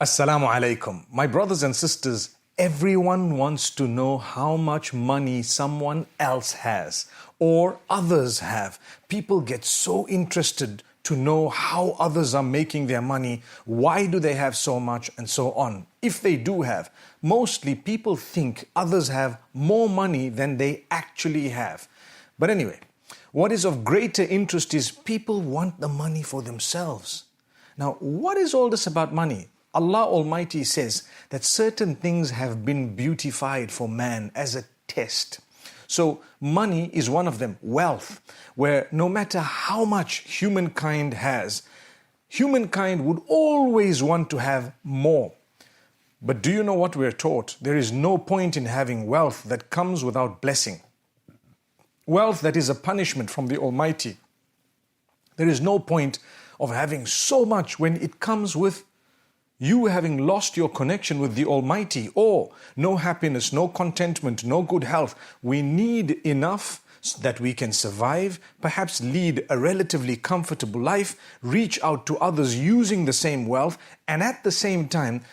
Assalamu alaikum. My brothers and sisters, everyone wants to know how much money someone else has or others have. People get so interested to know how others are making their money, why do they have so much, and so on. If they do have, mostly people think others have more money than they actually have. But anyway, what is of greater interest is people want the money for themselves. Now, what is all this about money? Allah Almighty says that certain things have been beautified for man as a test. So money is one of them, wealth, where no matter how much humankind has, humankind would always want to have more. But do you know what we're taught? There is no point in having wealth that comes without blessing. Wealth that is a punishment from the Almighty. There is no point of having so much when it comes with you having lost your connection with the Almighty, or no happiness, no contentment, no good health. We need enough so that we can survive, perhaps lead a relatively comfortable life, reach out to others using the same wealth, and at the same time,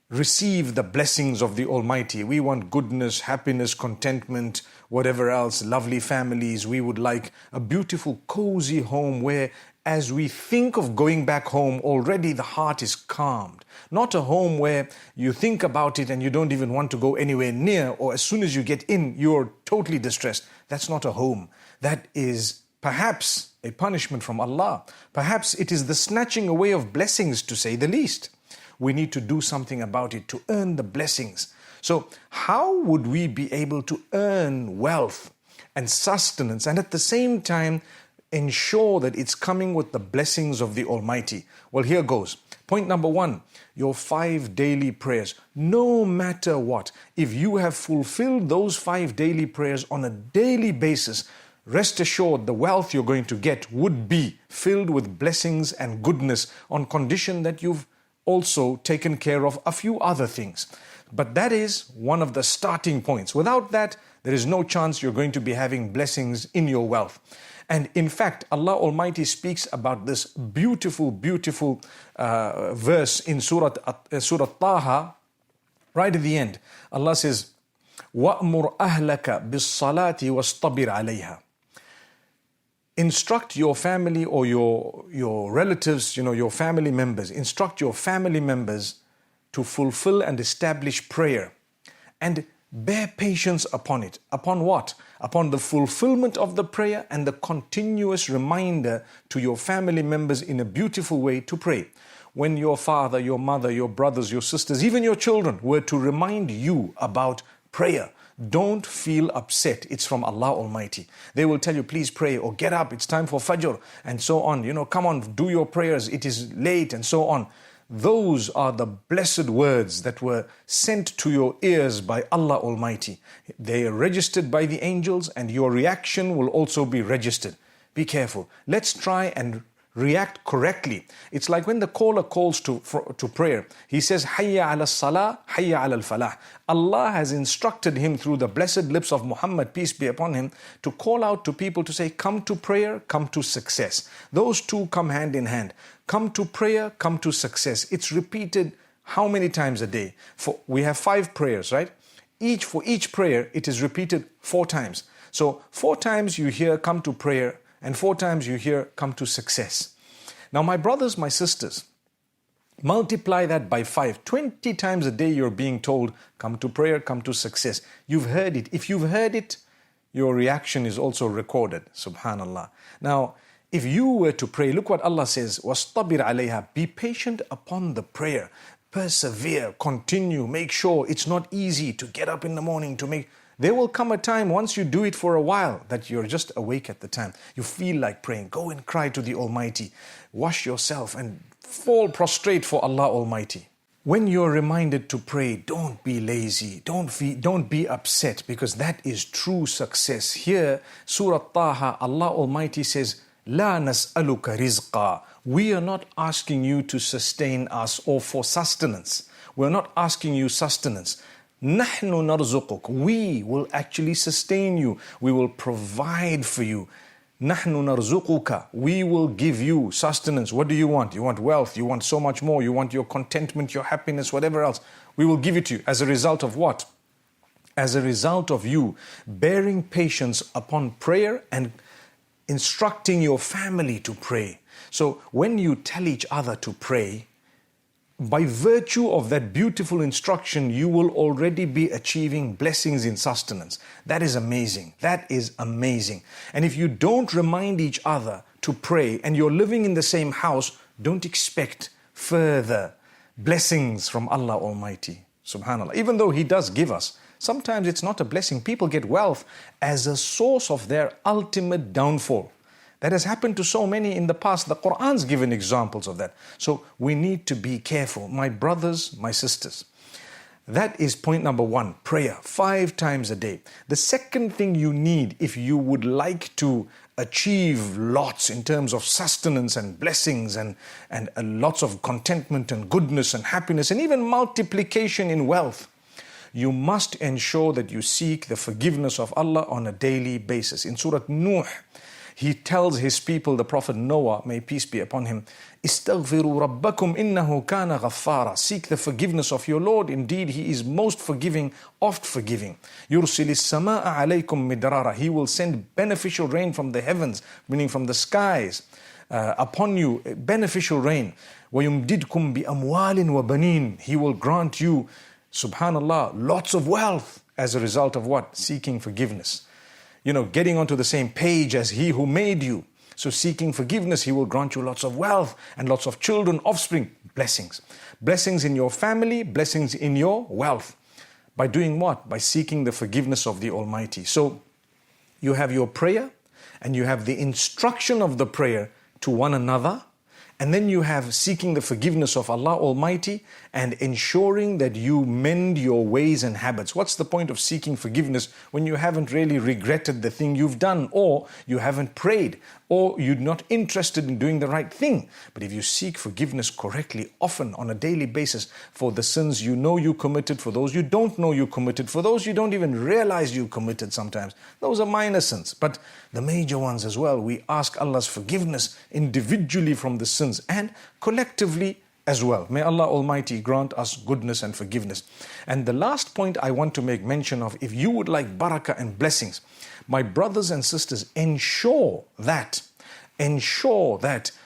receive the blessings of the Almighty. We want goodness, happiness, contentment, whatever else, lovely families. We would like a beautiful, cozy home where as we think of going back home, already the heart is calmed. Not a home where you think about it and you don't even want to go anywhere near, or as soon as you get in, you're totally distressed. That's not a home. That is perhaps a punishment from Allah. Perhaps it is the snatching away of blessings, to say the least. We need to do something about it to earn the blessings. So how would we be able to earn wealth and sustenance and at the same time ensure that it's coming with the blessings of the Almighty? Well, here goes. Point number one, your 5 daily prayers. No matter what, if you have fulfilled those 5 daily prayers on a daily basis, rest assured the wealth you're going to get would be filled with blessings and goodness, on condition that you've also taken care of a few other things. But that is one of the starting points. Without that, there is no chance you're going to be having blessings in your wealth. And in fact, Allah Almighty speaks about this beautiful, beautiful verse in Surah Taha, right at the end. Allah says, وَأْمُرْ أَهْلَكَ بِالصَّلَاةِ وَاسْطَبِرْ عَلَيْهَا. Instruct your family or your relatives, your family members, instruct your family members to fulfill and establish prayer and bear patience upon it. Upon what? Upon the fulfillment of the prayer and the continuous reminder to your family members in a beautiful way to pray. When your father, your mother, your brothers, your sisters, even your children were to remind you about prayer, don't feel upset. It's from Allah Almighty. They will tell you, please pray, or get up, it's time for Fajr, and so on. Come on, do your prayers, it is late, and so on. Those are the blessed words that were sent to your ears by Allah Almighty. They are registered by the angels, and your reaction will also be registered. Be careful. Let's try and react correctly. It's like when the caller calls to prayer. He says, Hayya ala salah, Hayya ala al-falah. Allah has instructed him through the blessed lips of Muhammad, peace be upon him, to call out to people to say, come to prayer, come to success. Those two come hand in hand. Come to prayer, come to success. It's repeated how many times a day? We have 5 prayers, right? For each prayer, it is repeated 4 times. So 4 times you hear come to prayer, and 4 times you hear come to success. Now, my brothers, my sisters, multiply that by 5. 20 times a day you're being told, come to prayer, come to success. You've heard it. If you've heard it, your reaction is also recorded. Subhanallah. Now, if you were to pray, look what Allah says, وَاسْطَبِرْ عَلَيْهَا. Be patient upon the prayer. Persevere, continue, make sure it's not easy to get up in the morning to make. There will come a time once you do it for a while that you're just awake at the time. You feel like praying. Go and cry to the Almighty. Wash yourself and fall prostrate for Allah Almighty. When you're reminded to pray, don't be lazy. Don't be upset, because that is true success. Here, Surah Taha, Allah Almighty says, La nas'aluka rizqa. We are not asking you to sustain us or for sustenance. We're not asking you sustenance. Nahnu narzuquk. We will actually sustain you. We will provide for you. نَحْنُ نَرْزُقُكَ. We will give you sustenance. What do you want? You want wealth. You want so much more. You want your contentment, your happiness, whatever else. We will give it to you. As a result of what? As a result of you bearing patience upon prayer and instructing your family to pray. So when you tell each other to pray, by virtue of that beautiful instruction, you will already be achieving blessings in sustenance. That is amazing. That is amazing. And if you don't remind each other to pray and you're living in the same house, don't expect further blessings from Allah Almighty. Subhanallah. Even though He does give us, sometimes it's not a blessing. People get wealth as a source of their ultimate downfall. That has happened to so many in the past. The Quran's given examples of that. So we need to be careful. My brothers, my sisters. That is point number one, prayer, 5 times a day. The second thing you need if you would like to achieve lots in terms of sustenance and blessings and lots of contentment and goodness and happiness and even multiplication in wealth, you must ensure that you seek the forgiveness of Allah on a daily basis. In Surah Nuh, He tells his people, the Prophet Noah, may peace be upon him, "Istaghfiru rabbakum innahu kana ghaffara." Seek the forgiveness of your Lord. Indeed, He is most forgiving, oft forgiving. Yursilis samaa alaykum midrara. He will send beneficial rain from the heavens, meaning from the skies, upon you, beneficial rain. وَيُمْدِدْكُمْ بِأَمْوَالٍ وَبَنِينَ. He will grant you, subhanallah, lots of wealth as a result of what? Seeking forgiveness. Getting onto the same page as He who made you. So seeking forgiveness, He will grant you lots of wealth and lots of children, offspring, blessings. Blessings in your family, blessings in your wealth. By doing what? By seeking the forgiveness of the Almighty. So you have your prayer and you have the instruction of the prayer to one another. And then you have seeking the forgiveness of Allah Almighty and ensuring that you mend your ways and habits. What's the point of seeking forgiveness when you haven't really regretted the thing you've done, or you haven't prayed, or you're not interested in doing the right thing? But if you seek forgiveness correctly, often on a daily basis, for the sins you know you committed, for those you don't know you committed, for those you don't even realize you committed sometimes, those are minor sins. But the major ones as well, we ask Allah's forgiveness individually from the sins and collectively as well. May Allah Almighty grant us goodness and forgiveness. And the last point I want to make mention of, if you would like barakah and blessings, my brothers and sisters, ensure that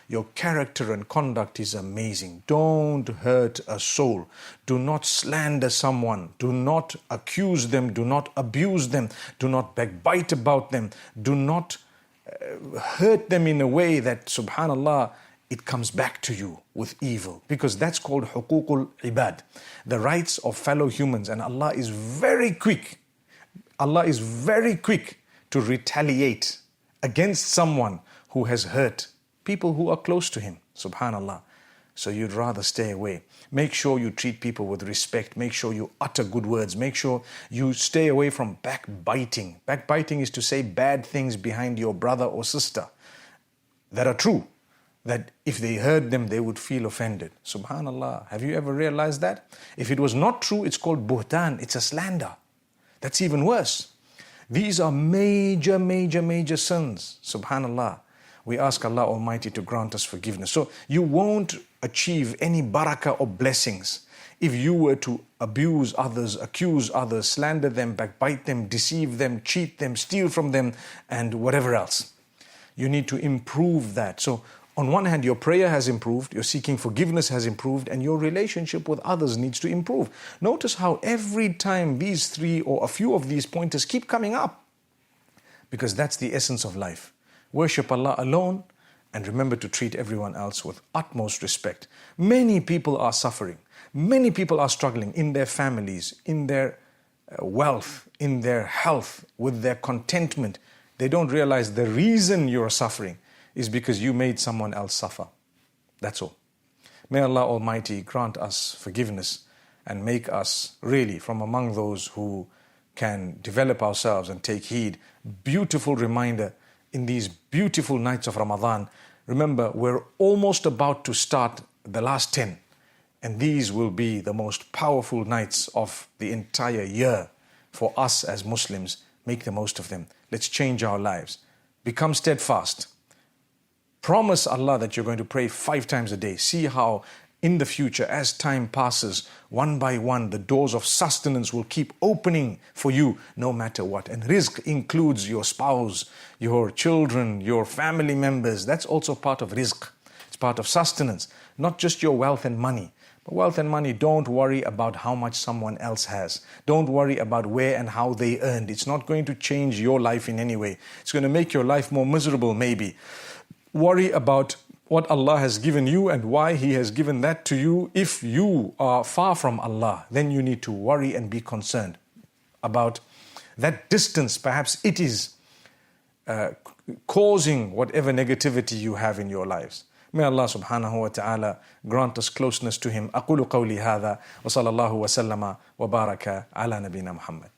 your character and conduct is amazing. Don't hurt a soul. Do not slander someone. Do not accuse them. Do not abuse them. Do not backbite about them. Do not hurt them in a way that, subhanallah, it comes back to you with evil, because that's called huququl ibad, the rights of fellow humans. And Allah is very quick to retaliate against someone who has hurt people who are close to Him, subhanallah. So you'd rather stay away. Make sure you treat people with respect. Make sure you utter good words. Make sure you stay away from backbiting. Backbiting is to say bad things behind your brother or sister that are true, that if they heard them, they would feel offended. Subhanallah. Have you ever realized that? If it was not true, it's called buhtan. It's a slander. That's even worse. These are major, major, major sins. Subhanallah. We ask Allah Almighty to grant us forgiveness. So you won't achieve any barakah or blessings if you were to abuse others, accuse others, slander them, backbite them, deceive them, cheat them, steal from them, and whatever else. You need to improve that. So on one hand, your prayer has improved, your seeking forgiveness has improved, and your relationship with others needs to improve. Notice how every time these 3 or a few of these pointers keep coming up, because that's the essence of life. Worship Allah alone and remember to treat everyone else with utmost respect. Many people are suffering. Many people are struggling in their families, in their wealth, in their health, with their contentment. They don't realize the reason you're suffering is because you made someone else suffer. That's all. May Allah Almighty grant us forgiveness and make us really from among those who can develop ourselves and take heed. Beautiful reminder in these beautiful nights of Ramadan. Remember, we're almost about to start the last 10, and these will be the most powerful nights of the entire year for us as Muslims. Make the most of them. Let's change our lives. Become steadfast. Promise Allah that you're going to pray 5 times a day. See how in the future, as time passes, one by one, the doors of sustenance will keep opening for you no matter what. And rizq includes your spouse, your children, your family members. That's also part of rizq. It's part of sustenance, not just your wealth and money. But wealth and money, don't worry about how much someone else has. Don't worry about where and how they earned. It's not going to change your life in any way. It's going to make your life more miserable maybe. Worry about what Allah has given you and why He has given that to you. If you are far from Allah, then you need to worry and be concerned about that distance. Perhaps it is causing whatever negativity you have in your lives. May Allah subhanahu wa ta'ala grant us closeness to Him. أقول قولي هذا وصلى الله وسلم وبارك على نبينا محمد.